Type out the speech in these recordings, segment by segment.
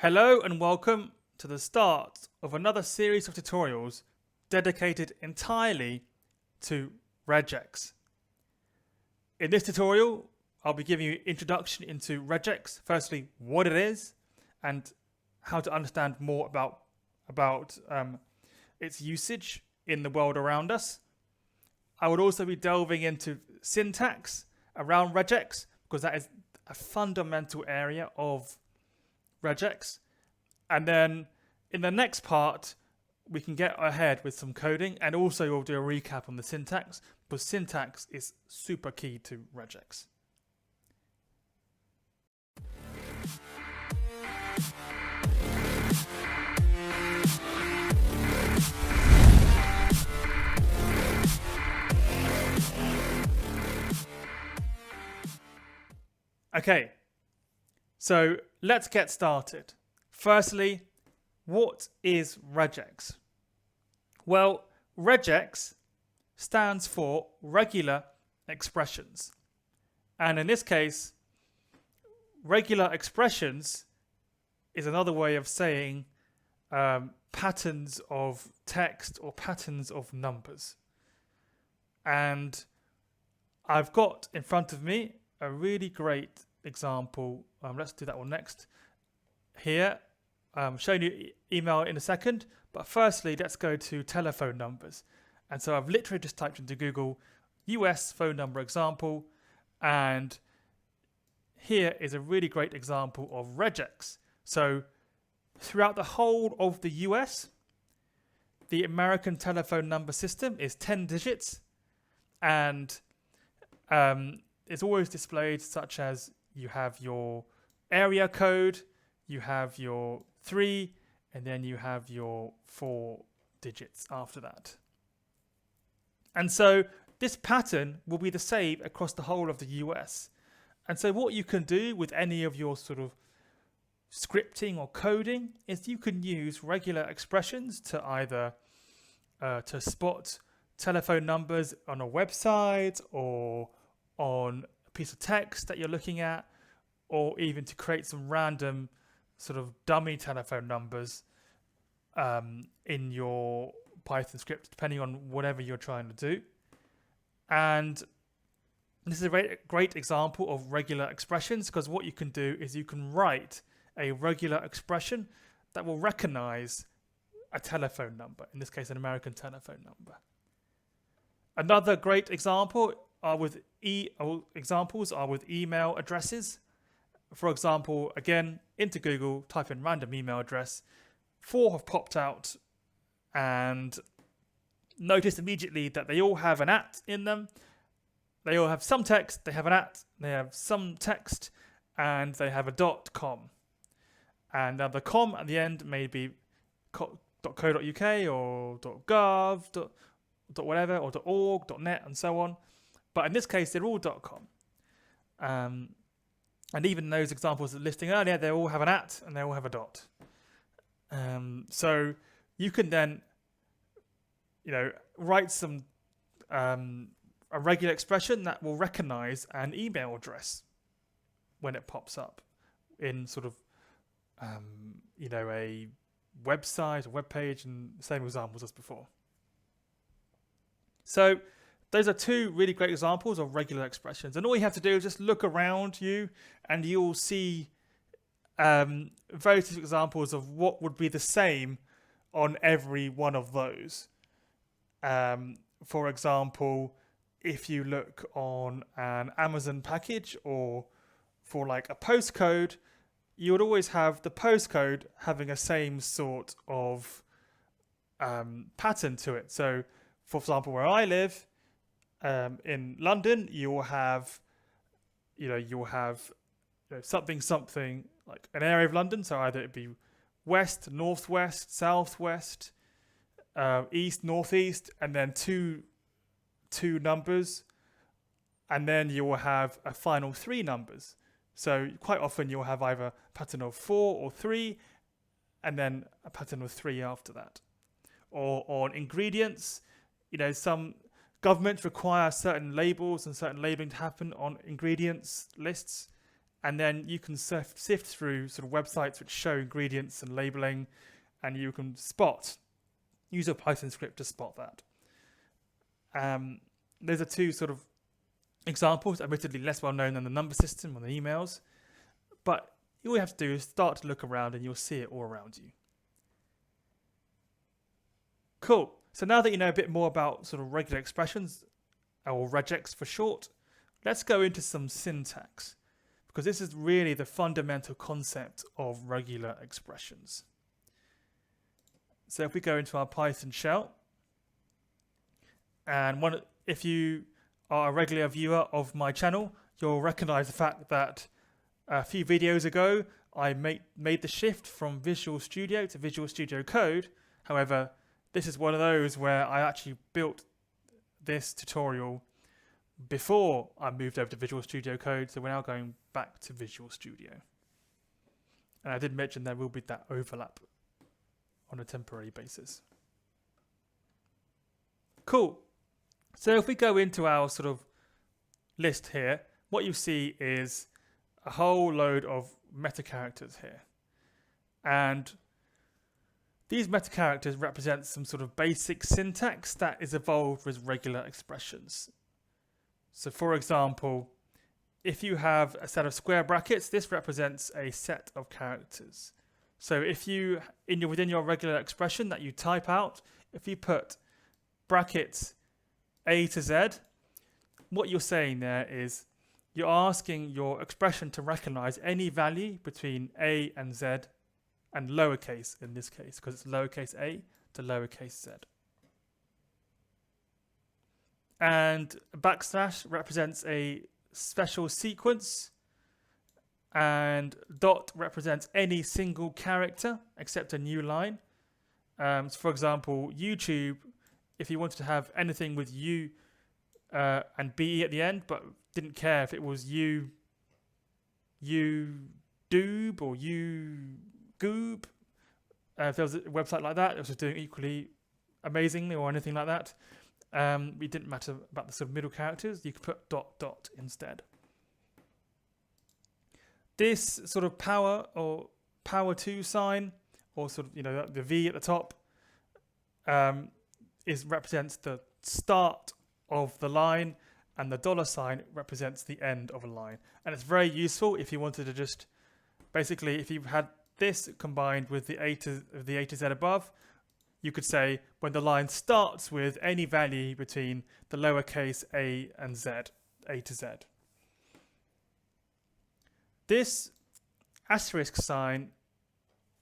Hello and welcome to the start of another series of tutorials dedicated entirely to Regex. In this tutorial, I'll be giving you an introduction into Regex, firstly what it is and how to understand more about its usage in the world around us. I would also be delving into syntax around Regex because that is a fundamental area of Regex. And then in the next part, we can get ahead with some coding, and also we'll do a recap on the syntax, because syntax is super key to Regex. Okay, so let's get started. Firstly, what is Regex? Well, Regex stands for regular expressions. And in this case, regular expressions is another way of saying patterns of text or patterns of numbers. And I've got in front of me a really great example. Let's do that one next. Here, showing you email in a second, but firstly, let's go to telephone numbers. And so I've literally just typed into Google US phone number example, and here is a really great example of Regex. So throughout the whole of the US, the American telephone number system is 10 digits, and it's always displayed such as you have your area code, you have your 3, and then you have your 4 digits after that. And so this pattern will be the same across the whole of the US. And so what you can do with any of your sort of scripting or coding is you can use regular expressions to either to spot telephone numbers on a website or on a piece of text that you're looking at, or even to create some random sort of dummy telephone numbers in your Python script, depending on whatever you're trying to do. And this is a great example of regular expressions, because what you can do is you can write a regular expression that will recognize a telephone number, in this case an American telephone number. Another great example are with examples are with email addresses. For example, again, into Google, type in random email address. 4 have popped out, and notice immediately that they all have an @ in them. They all have some text, they have an @ they have some text, and they have a .com. And the com at the end may be .co.uk or .gov, .whatever, or .org, .net, and so on. But in this case, they're all .com. And even those examples listing earlier, they all have an @ and they all have a dot. So you can then, write some a regular expression that will recognize an email address when it pops up in sort of a website, a web page, and the same examples as before. So those are 2 really great examples of regular expressions. And all you have to do is just look around you and you'll see various examples of what would be the same on every one of those. For example, if you look on an Amazon package or for like a postcode, you would always have the postcode having a same sort of pattern to it. So, for example, where I live, in London, you'll have something like an area of London. So either it be west, northwest, southwest, east, northeast, and then two numbers, and then you will have a final 3 numbers. So quite often you'll have either a pattern of 4 or 3, and then a pattern of 3 after that. Or on ingredients, some governments require certain labels and certain labeling to happen on ingredients lists, and then you can sift through sort of websites which show ingredients and labeling, and you can use a Python script to spot that. Those are two sort of examples, admittedly less well known than the number system or the emails, but all you have to do is start to look around and you'll see it all around you. Cool. So now that you know a bit more about sort of regular expressions, or regex for short, let's go into some syntax, because this is really the fundamental concept of regular expressions. So if we go into our Python shell, and if you are a regular viewer of my channel, you'll recognize the fact that a few videos ago I made the shift from Visual Studio to Visual Studio Code. However, this is one of those where I actually built this tutorial before I moved over to Visual Studio Code, so we're now going back to Visual Studio. And I did mention there will be that overlap on a temporary basis. Cool. So if we go into our sort of list here, what you see is a whole load of meta characters here. And these meta characters represent some sort of basic syntax that is evolved with regular expressions. So for example, if you have a set of square brackets, this represents a set of characters. So if you, within your regular expression that you type out, if you put brackets A to Z, what you're saying there is you're asking your expression to recognize any value between A and Z, and lowercase in this case, because it's lowercase a to lowercase z. And backslash represents a special sequence, and dot represents any single character except a new line. So for example, YouTube, if you wanted to have anything with U and BE at the end, but didn't care if it was you doob or you goob, if there was a website like that, it was doing equally amazingly or anything like that. It didn't matter about the sort of middle characters. You could put dot dot instead. This sort of power or power 2 sign, or sort of the V at the top, represents the start of the line, and the dollar sign represents the end of a line. And it's very useful if you wanted to just basically, if you had this combined with the A to Z above, you could say when the line starts with any value between the lowercase a and z, A to Z. This asterisk sign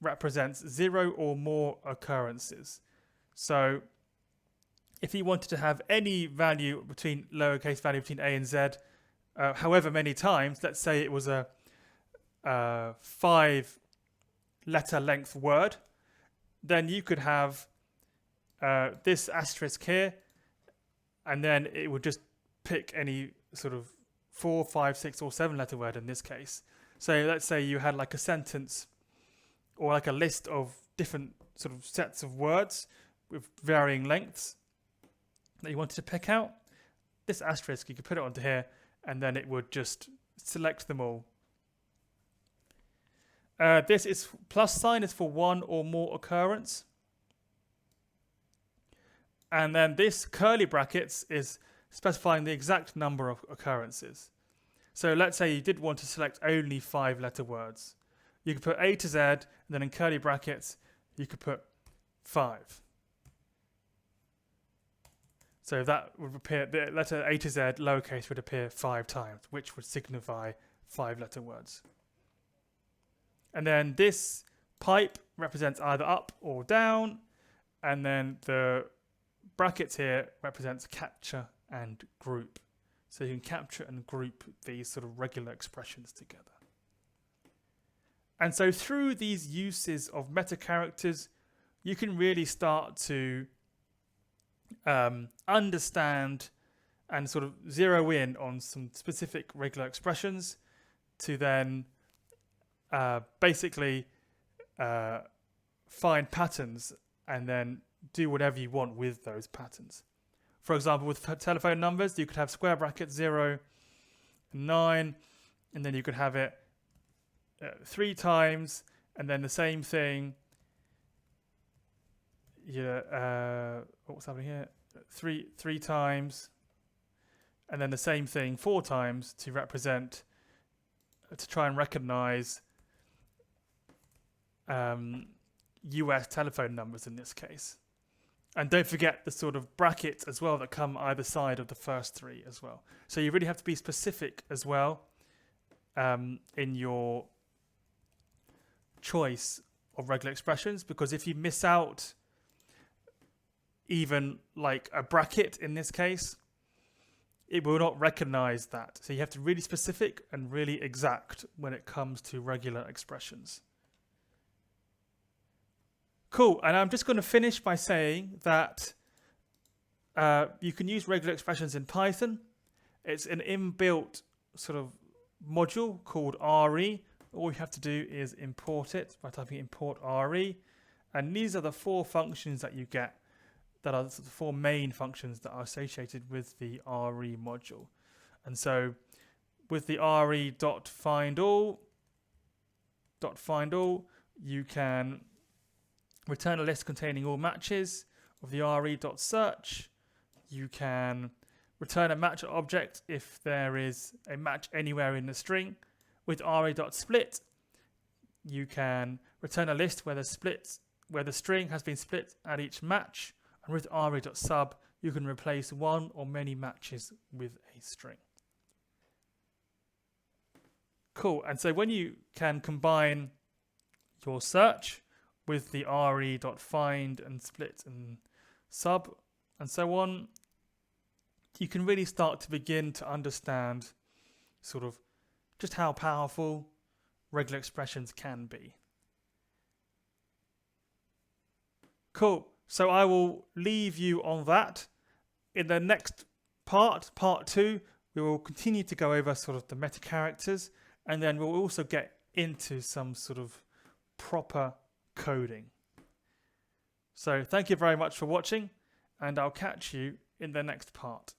represents 0 or more occurrences. So if you wanted to have any value between lowercase value between A and Z, however many times, let's say it was a 5 letter length word, then you could have this asterisk here, and then it would just pick any sort of 4, 5, 6 or 7 letter word in this case. So let's say you had like a sentence or like a list of different sort of sets of words with varying lengths that you wanted to pick out. This asterisk, you could put it onto here, and then it would just select them all. This is plus sign is for 1 or more occurrence. And then this curly brackets is specifying the exact number of occurrences. So let's say you did want to select only 5 letter words. You could put A to Z, and then in curly brackets, you could put 5. So that would appear, the letter A to Z lowercase would appear 5 times, which would signify 5 letter words. And then this pipe represents either up or down, and then the brackets here represents capture and group. So you can capture and group these sort of regular expressions together. And so through these uses of meta characters, you can really start to understand and sort of zero in on some specific regular expressions to then basically find patterns and then do whatever you want with those patterns. For example, with telephone numbers, you could have square brackets 0, 9, and then you could have it 3 times, and then the same thing. What's happening here? Three times, and then the same thing 4 times to try and recognize US telephone numbers in this case. And don't forget the sort of brackets as well that come either side of the first 3 as well. So you really have to be specific as well in your choice of regular expressions, because if you miss out even like a bracket in this case, it will not recognize that. So you have to be really specific and really exact when it comes to regular expressions. Cool, and I'm just going to finish by saying that you can use regular expressions in Python. It's an inbuilt sort of module called RE. All you have to do is import it by typing import RE. And these are the 4 functions that you get, that are the 4 main functions that are associated with the RE module. And so with the re.findAll, you can return a list containing all matches. With the re.search, you can return a match object if there is a match anywhere in the string. With re.split, you can return a list where the string has been split at each match. And with re.sub, you can replace one or many matches with a string. Cool. And so when you can combine your search with the re.find and split and sub and so on, you can really start to begin to understand sort of just how powerful regular expressions can be. Cool. So I will leave you on that. In the next part 2, we will continue to go over sort of the meta characters, and then we'll also get into some sort of proper coding. So thank you very much for watching, and I'll catch you in the next part.